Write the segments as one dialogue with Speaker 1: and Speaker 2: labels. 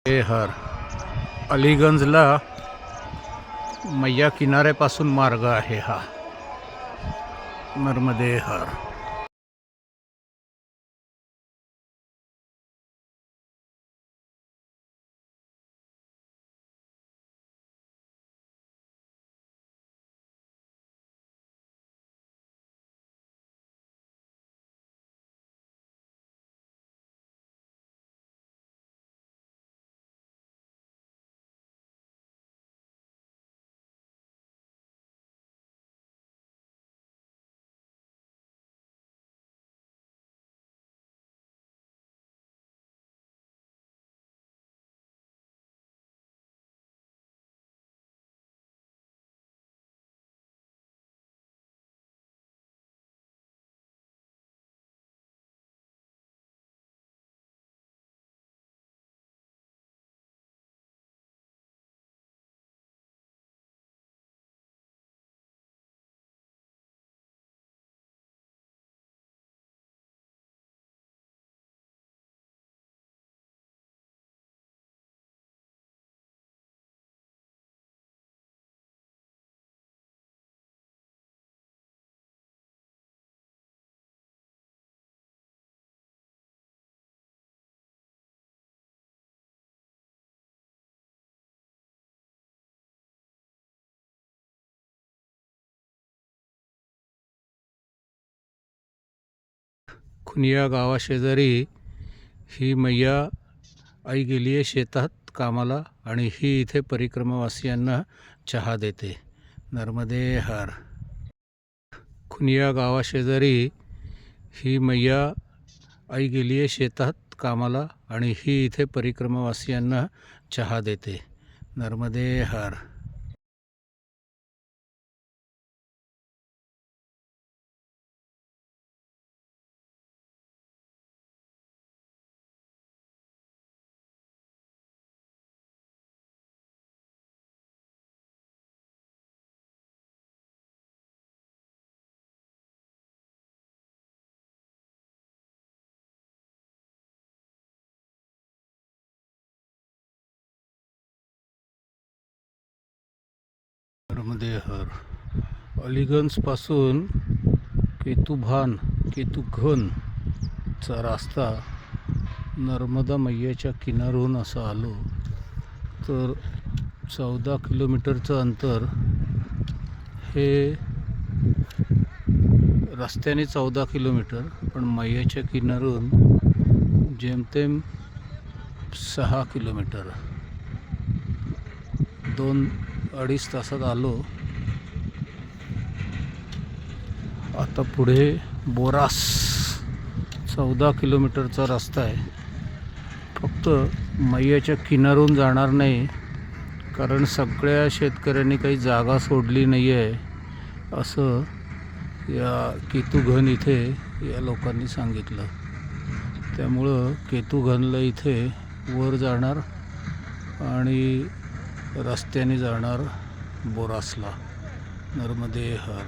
Speaker 1: हे हर अलीगंजला मैया किनाऱ्यापासून मार्ग आहे हा नर्मदे हर. खुनिया गावाशेजारी ही मैया आई गेली आहे शेतात कामाला आणि ही इथे परिक्रमावासियांना चहा देते. नर्मदे हर. खुनिया गावाशेजारी ही मैया आई गेली आहे शेतात कामाला आणि ही इथे परिक्रमावासियांना चहा देते. नर्मदे हर. नर्मदे हर. अलीगंजपासून केतुघनचा रास्ता नर्मदा मैयाच्या किनारून असं आलो तर 14 किलोमीटरचं अंतर हे रस्त्याने 14 किलोमीटर पण मैयाच्या किनारून जेमतेम 6 किलोमीटर 2-2.5 तासात आलो. आता पुढे बोरास 14 किलोमीटरचा रस्ता आहे. फक्त मैयाच्या किनारून जाणार नाही कारण सगळ्या शेतकऱ्यांनी काही जागा सोडली नाही आहे असं या केतुघन इथे या लोकांनी सांगितलं. त्यामुळं केतुघनला इथे वर जाणार आणि रस्त्याने जाणार बोरासला. नर्मदे हर.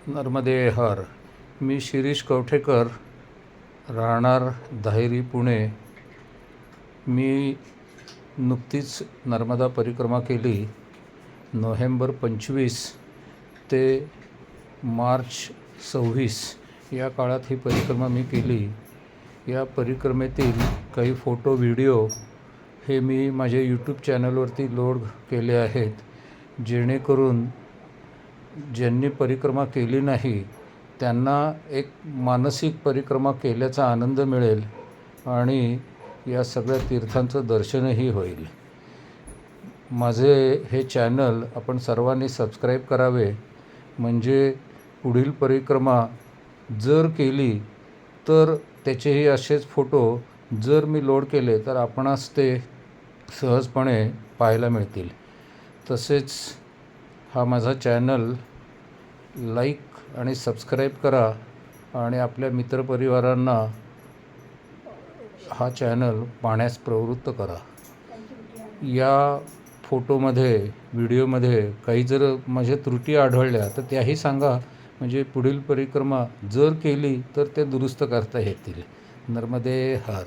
Speaker 1: नर्मदे हर. मी शिरीष कवठेकर, राहणार धायरी, पुणे. मी नुकतीच नर्मदा परिक्रमा केली. नोव्हेंबर 25 ते मार्च 26 या काळात ही परिक्रमा मी केली. या परिक्रमेतील काही फोटो व्हिडिओ हे मी माझ्या यूट्यूब चॅनलवरती लोड केले आहेत, जेणेकरून ज्यांनी परिक्रमा केली नाही त्यांना एक मानसिक परिक्रमा केल्याचा आनंद मिळेल आणि या सगळ्या तीर्थांचं दर्शनही होईल. माझे हे चॅनल आपण सर्वांनी सबस्क्राईब करावे, म्हणजे पुढील परिक्रमा जर केली तर त्याचेही असेच फोटो जर मी लोड केले तर आपणास ते सहजपणे पाहायला मिळतील. तसेच हा माझा चॅनल लाईक आणि सबस्क्राईब करा आणि आपल्या मित्रपरिवारांना हा चॅनल पाहण्यास प्रवृत्त करा. या फोटोमध्ये, व्हिडिओमध्ये काही जर माझ्या त्रुटी आढळल्या तर त्याही सांगा, म्हणजे पुढील परिक्रमा जर केली तर ते दुरुस्त करता येतील. नर्मदे हर.